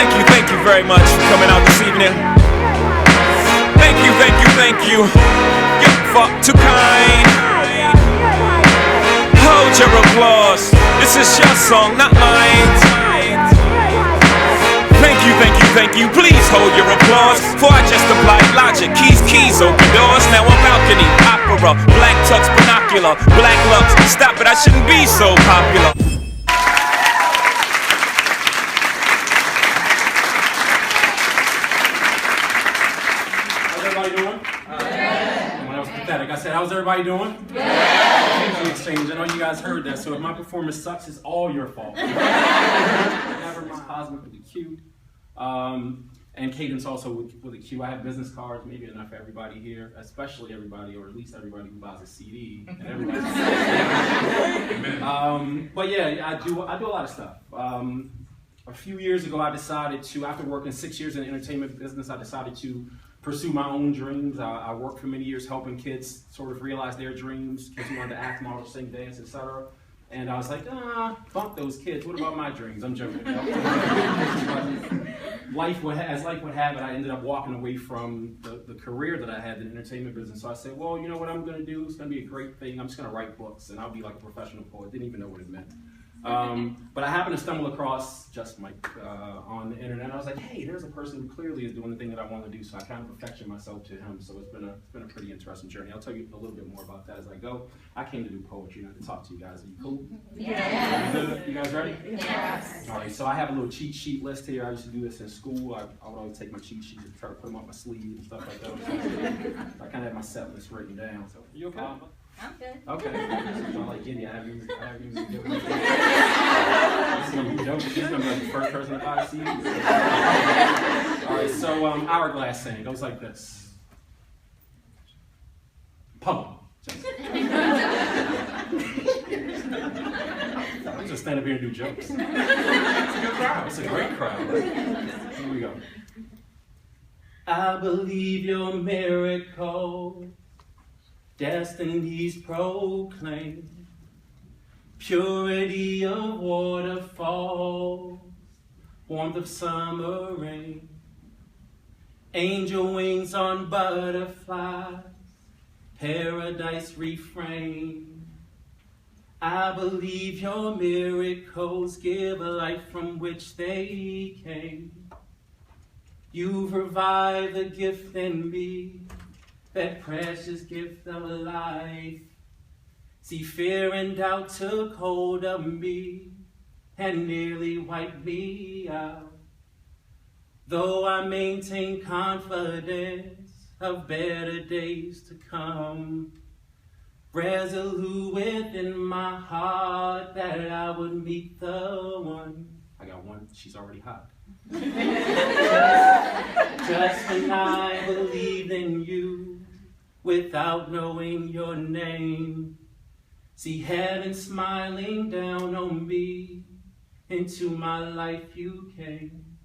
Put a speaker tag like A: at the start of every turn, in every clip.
A: Thank you very much for coming out this evening. Thank you. You're far too kind. Hold your applause. This is your song, not mine. Thank you. Please hold your applause. For I just applied logic. Keys, open doors. Now I'm balcony, opera, black tux, binocular, black lux. Stop it, I shouldn't be so popular.
B: I said, how's everybody doing? Yeah. Exchange. I know you guys heard that, so if my performance sucks, it's all your fault. Never mind. Qosmic with a Q. And Cadence also with a Q. I have business cards, maybe enough for everybody here, especially everybody, or at least everybody who buys a CD. And everybody. But yeah, I do a lot of stuff. A few years ago, I decided to, after working 6 years in the entertainment business, I decided to pursue my own dreams. I worked for many years helping kids sort of realize their dreams, kids who wanted to act, model, sing, dance, etc. And I was like, bump those kids. What about my dreams? I'm joking. Life would have it, I ended up walking away from the career that I had in the entertainment business. So I said, well, you know what I'm going to do? It's going to be a great thing. I'm just going to write books, and I'll be like a professional poet. Didn't even know what it meant. But I happened to stumble across Just Mike on the internet, and I was like, hey, there's a person who clearly is doing the thing that I want to do, so I kind of affectioned myself to him. So it's been a pretty interesting journey. I'll tell you a little bit more about that as I go. I came to do poetry, not to talk to you guys. Are you cool? Yeah. You guys ready? Yes. All right, so I have a little cheat sheet list here. I used to do this in school. I would always take my cheat sheets and try to put them up my sleeve and stuff like that. I kind of have my set list written down. So, are you okay?
C: I'm good.
B: Okay. So like Giddy, I have you She's gonna be like the first person to buy a CD. Alright, so hourglass saying goes like this. Public. I'm just stand up here and do jokes. It's a good crowd. It's a great crowd. Here we go. I believe your miracle. Destinies proclaim purity of waterfalls, warmth of summer rain, angel wings on butterflies, paradise refrain. I believe your miracles give a life from which they came. You've revived the gift in me, that precious gift of life. See, fear and doubt took hold of me and nearly wiped me out. Though I maintain confidence of better days to come, resolute within my heart that I would meet the one. I got one, she's already hot. Just when I believed in you, without knowing your name, see heaven smiling down on me, into my life you came.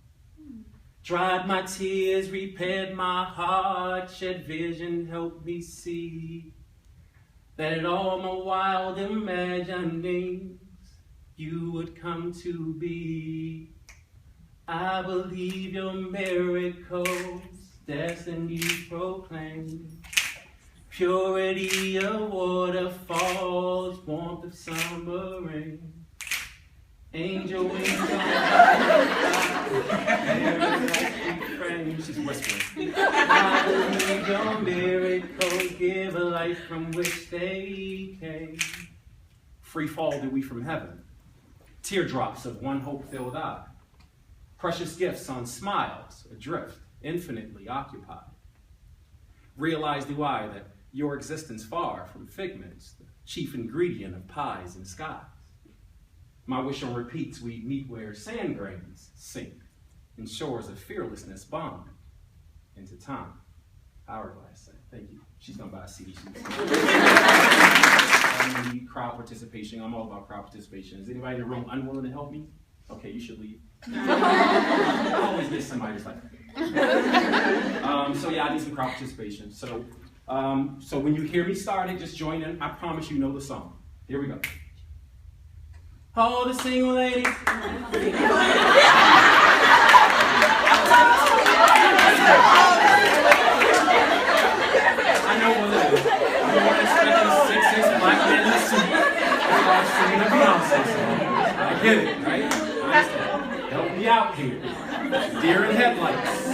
B: Dried my tears, repaired my heart, shed vision, helped me see that in all my wild imaginings you would come to be. I believe your miracles, destiny proclaim. Purity of waterfalls, warmth of summer rain. Angel wings on frame. She's whispering. I believe your miracles give a life from which they came. Free fall do we from heaven. Teardrops of one hope-filled eye. Precious gifts on smiles, adrift, infinitely occupied. Realize do I that your existence far from figments, the chief ingredient of pies and skies. My wish on repeats we meet where sand grains sink and shores of fearlessness bond into time. Hourglass. Thank you. She's gonna buy a CD. I need crowd participation. I'm all about crowd participation. Is anybody in the room unwilling to help me? Okay, you should leave. I always get somebody who's like, so yeah, I need some crowd participation. So when you hear me starting, just join in. I promise you know the song. Here we go. All the single ladies. just to help me out here. Deer in headlights.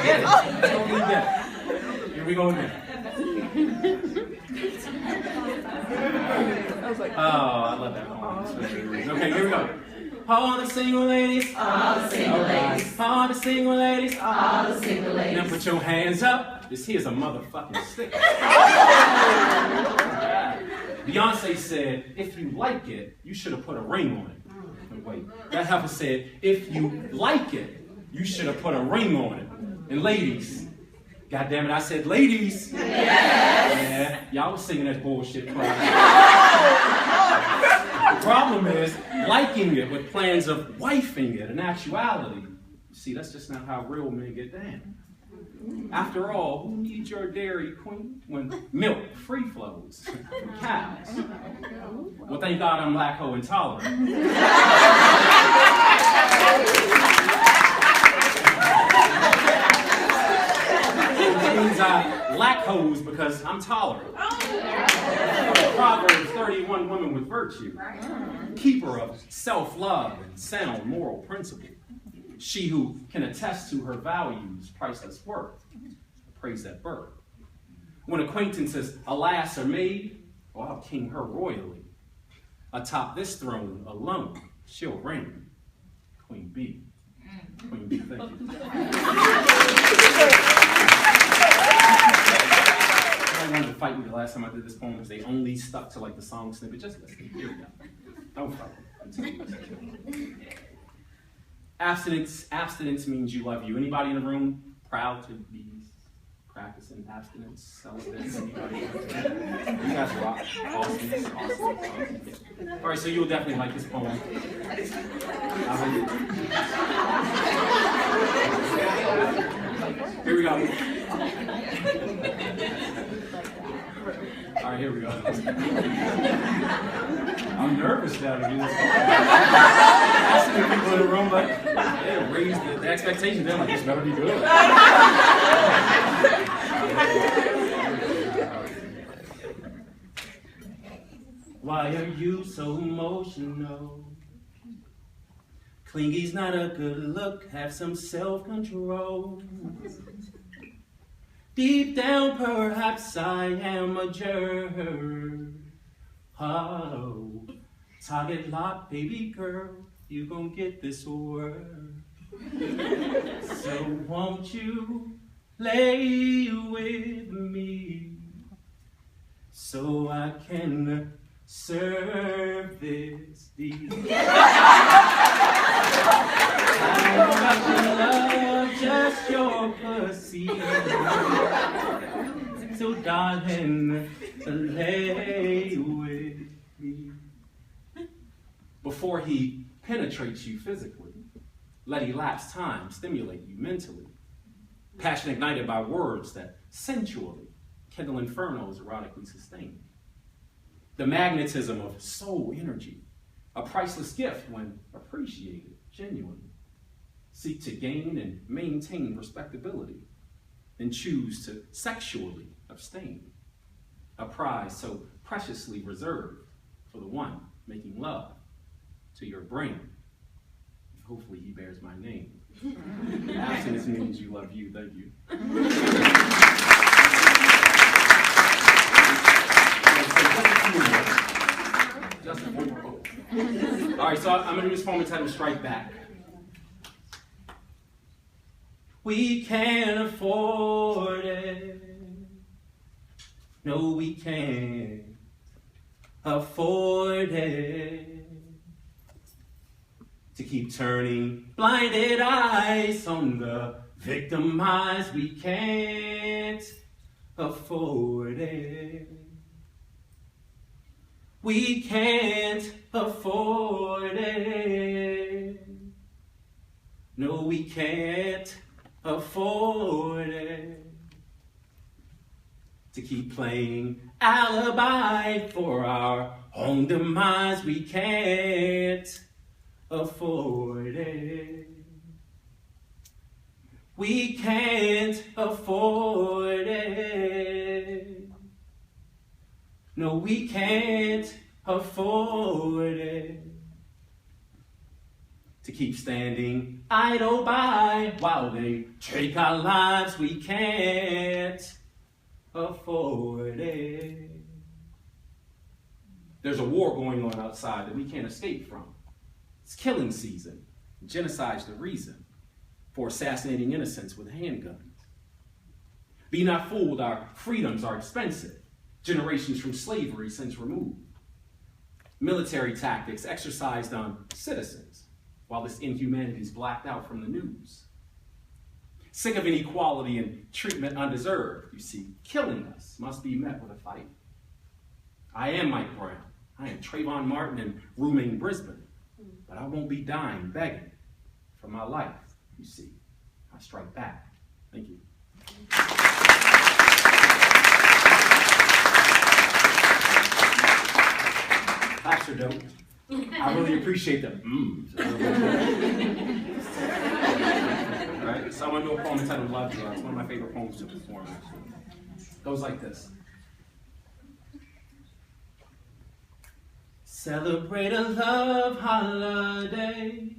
B: Get it. Totally get it. Here we go again. Oh, I love that poem. Okay, here we go. All the single ladies.
C: All the single ladies.
B: All the single ladies.
C: All the single ladies.
B: Now put your hands up. This here's a motherfucking stick. Beyonce said, if you like it, you should have put a ring on it. And wait, that heifer said, if you like it, you should have put a ring on it. And ladies, God damn it, I said ladies.
C: Yes.
B: Yeah, y'all was singing that bullshit. The problem is liking it with plans of wifing it in actuality. See, that's just not how real men get down. After all, who needs your dairy queen when milk free flows from cows? Well, thank God I'm lactose intolerant. That means I lack hose because I'm tolerant. Proverbs 31, women with virtue, keeper of self-love and sound moral principle. She who can attest to her values, priceless worth, praise that birth. When acquaintances, alas, are made, oh, I'll king her royally. Atop this throne alone, she'll reign. Queen B. Queen B, thank you. I wanted to fight me the last time I did this poem because they only stuck to like the song snippet. Just listen. Here we go. Don't fight me. Abstinence means you love you. Anybody in the room proud to be practicing abstinence, celibacy? Anybody? You guys rock. Awesome. All right, so you'll definitely like this poem. Here we go. All right, here we go. I'm nervous now to do this. I see the people in the room like, they raised the expectations. They're like, this better be good. Why are you so emotional? Clingy's not a good look. Have some self-control. Deep down, perhaps I am a jerk. Oh, target lock, baby girl, you gon' get this word. So won't you lay with me so I can serve this deed? I don't love just your pussy. So darling, lay with me. Before he penetrates you physically, let elapse time stimulate you mentally. Passion ignited by words that sensually kindle infernos erotically sustain. The magnetism of soul energy, a priceless gift when appreciated genuinely. Seek to gain and maintain respectability, then choose to sexually abstain. A prize so preciously reserved for the one making love to your brain. Hopefully he bears my name. Abstinence means you love you. Thank you. Just a few more. All right, so I'm going to do this poem entitled Strike Back. We can't afford it. No, we can't afford it. To keep turning blinded eyes on the victimized, we can't afford it. We can't afford it. No, we can't afford it. To keep playing alibi for our own demise, we can't afford it. We can't afford it. No, we can't afford it. to keep standing idle by while they take our lives. We can't afford it. There's a war going on outside that we can't escape from. It's killing season. Genocide's the reason for assassinating innocents with handguns. Be not fooled, our freedoms are expensive. Generations from slavery since removed. Military tactics exercised on citizens, while this inhumanity is blacked out from the news. Sick of inequality and treatment undeserved, you see, killing us must be met with a fight. I am Mike Brown. I am Trayvon Martin and rooming Brisbane, but I won't be dying begging for my life, you see. I strike back. Thank you. Claps are dope. I really appreciate them. All right, so I want to do a poem entitled Love Drug. It's one of my favorite poems to perform, actually. It goes like this. Celebrate a love holiday,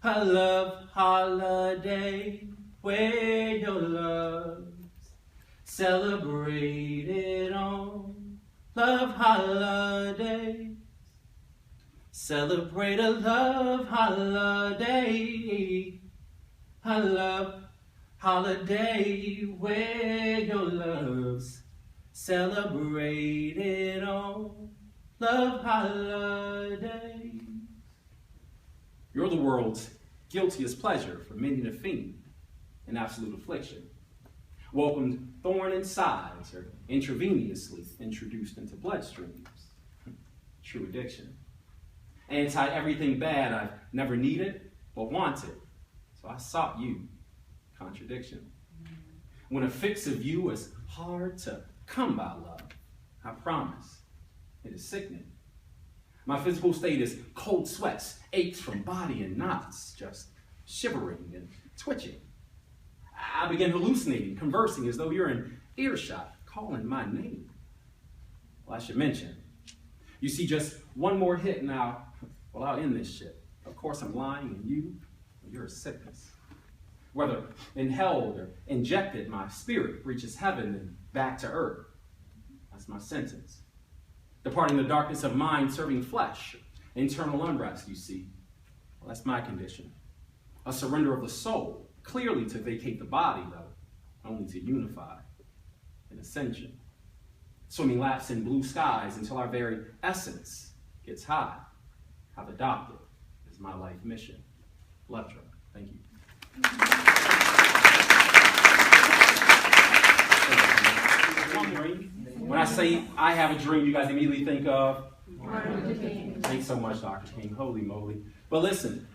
B: a love holiday where your love's celebrated on love holiday. Celebrate a love holiday, a love holiday where your love's celebrated on love holiday. You're the world's guiltiest pleasure for many to fiend in absolute affliction. Welcomed thorn in sides or intravenously introduced into bloodstreams. True addiction. Anti-everything bad I've never needed but wanted. So I sought you. Contradiction. When a fix of you is hard to come by, love, I promise. It is sickening. My physical state is cold sweats, aches from body and knots, just shivering and twitching. I begin hallucinating, conversing as though you're in earshot, calling my name. Well, I should mention, you see, just one more hit now, well, I'll end this shit. Of course, I'm lying, and you're a sickness. Whether inhaled or injected, my spirit reaches heaven and back to earth. That's my sentence. Departing the darkness of mind, serving flesh, internal unrest, you see. Well, that's my condition. A surrender of the soul, clearly to vacate the body, though, only to unify. An ascension. Swimming laps in blue skies until our very essence gets high. I've adopted as my life mission. Love drug. Thank you. When I say I have a dream, you guys immediately think of? Thanks so much, Dr. King. Holy moly. But listen,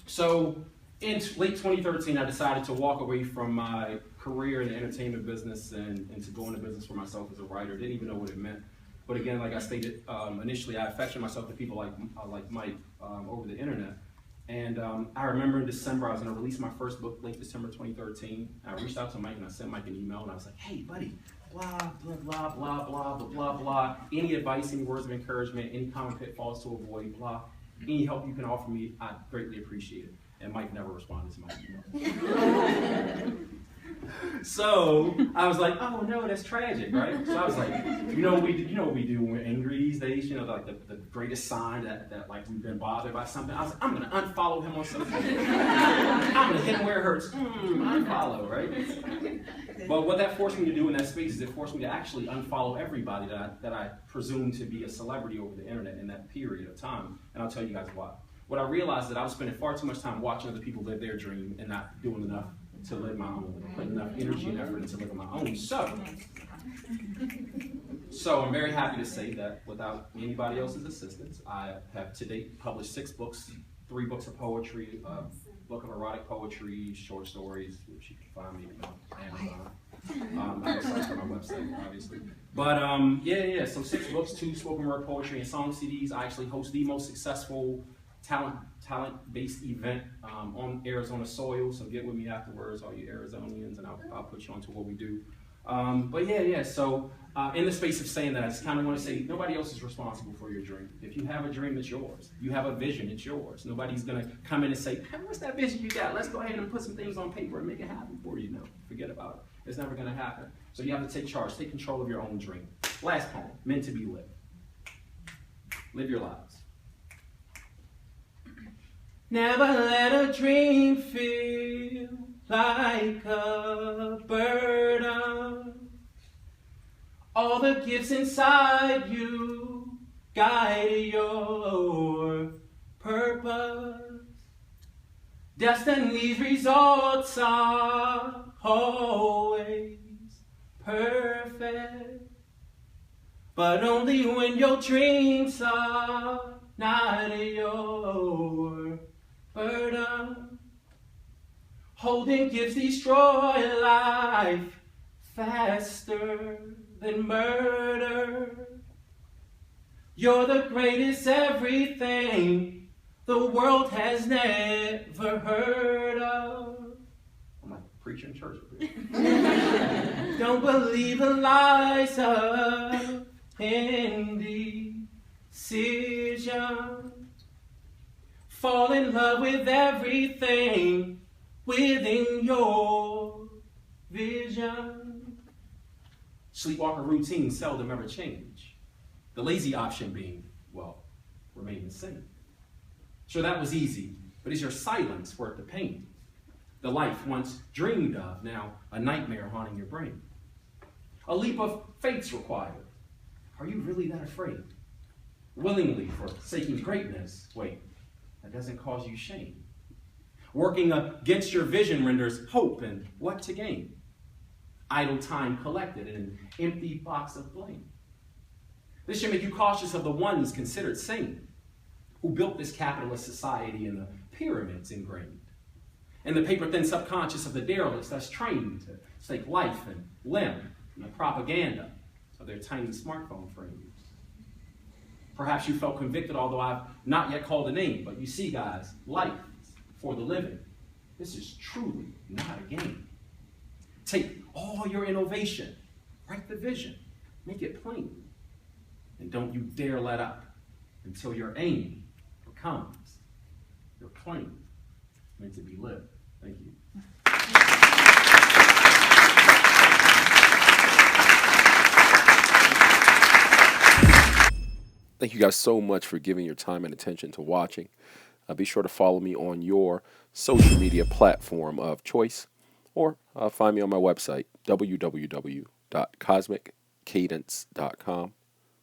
B: so in late 2013, I decided to walk away from my career in the entertainment business and to go into business for myself as a writer. Didn't even know what it meant. But again, like I stated initially, I affectioned myself to people like Mike over the internet. And I remember in December, I was going to release my first book, late December 2013. I reached out to Mike and I sent Mike an email and I was like, hey, buddy, blah, blah, blah, blah, blah, blah, blah, blah. Any advice, any words of encouragement, any common pitfalls to avoid, blah. Any help you can offer me, I greatly appreciate it. And Mike never responded to my email. So I was like, oh no, that's tragic, right? So I was like, you know what we do when we're angry these days? You know, like the greatest sign that like we've been bothered by something. I was like, I'm gonna unfollow him on social media. I'm gonna hit him where it hurts. Unfollow, right? But what that forced me to do in that space is it forced me to actually unfollow everybody that I presumed to be a celebrity over the internet in that period of time. And I'll tell you guys why. What I realized is that I was spending far too much time watching other people live their dream and not doing enough to live my own, putting enough energy and effort into living my own. So I'm very happy to say that without anybody else's assistance, I have to date published 6 books, 3 books of poetry, a book of erotic poetry, short stories, which you can find me on Amazon. I have sites on my website, obviously. But so 6 books, 2 spoken word poetry and song CDs. I actually host the most successful talent-based event on Arizona soil, so get with me afterwards, all you Arizonians, and I'll put you onto what we do. But yeah, so in the space of saying that, I just kind of want to say nobody else is responsible for your dream. If you have a dream, it's yours. You have a vision, it's yours. Nobody's going to come in and say, hey, what's that vision you got? Let's go ahead and put some things on paper and make it happen for you. No, forget about it. It's never going to happen. So you have to take charge, take control of your own dream. Last poem, meant to be lived. Live your lives. Never let a dream feel like a burden. All the gifts inside you guide your purpose. Destiny's results are always perfect, but only when your dreams are not your burden. Holding gifts destroy life faster than murder. You're the greatest everything the world has never heard of. I'm like preaching church over here. Don't believe the lies of indecision. Fall in love with everything within your vision. Sleepwalker routines seldom ever change. The lazy option being, well, remain the same. Sure, that was easy, but is your silence worth the pain? The life once dreamed of, now a nightmare haunting your brain. A leap of faith's required. Are you really that afraid? Willingly forsaking greatness, wait, that doesn't cause you shame. Working against your vision renders hope and what to gain? Idle time collected in an empty box of blame. This should make you cautious of the ones considered sane, who built this capitalist society in the pyramids ingrained, and the paper-thin subconscious of the derelicts that's trained to stake life and limb in the propaganda of their tiny smartphone frames. Perhaps you felt convicted, although I've not yet called a name, but you see, guys, life for the living. This is truly not a game. Take all your innovation, write the vision, make it plain, and don't you dare let up until your aim becomes your claim, meant to be lived. Thank you.
D: Thank you guys so much for giving your time and attention to watching. Be sure to follow me on your social media platform of choice, or find me on my website, www.qosmicqadence.com.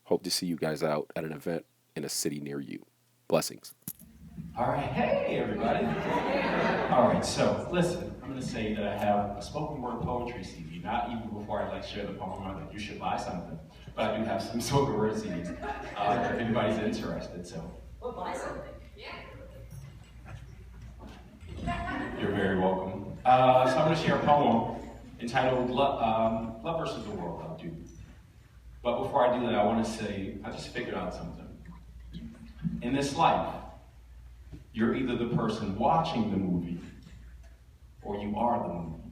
D: Hope to see you guys out at an event in a city near you. Blessings.
E: All right, hey everybody. All right, so listen, I'm going to say that I have a spoken word poetry CD. Not even before I share the poem, I'm like, you should buy something. But I do have some spoken word CDs if anybody's interested. So.
C: We'll buy something.
E: You're very welcome. So I'm going to share a poem entitled Love versus the World. I'll do. But before I do that, I want to say, I just figured out something. In this life, you're either the person watching the movie or you are the movie.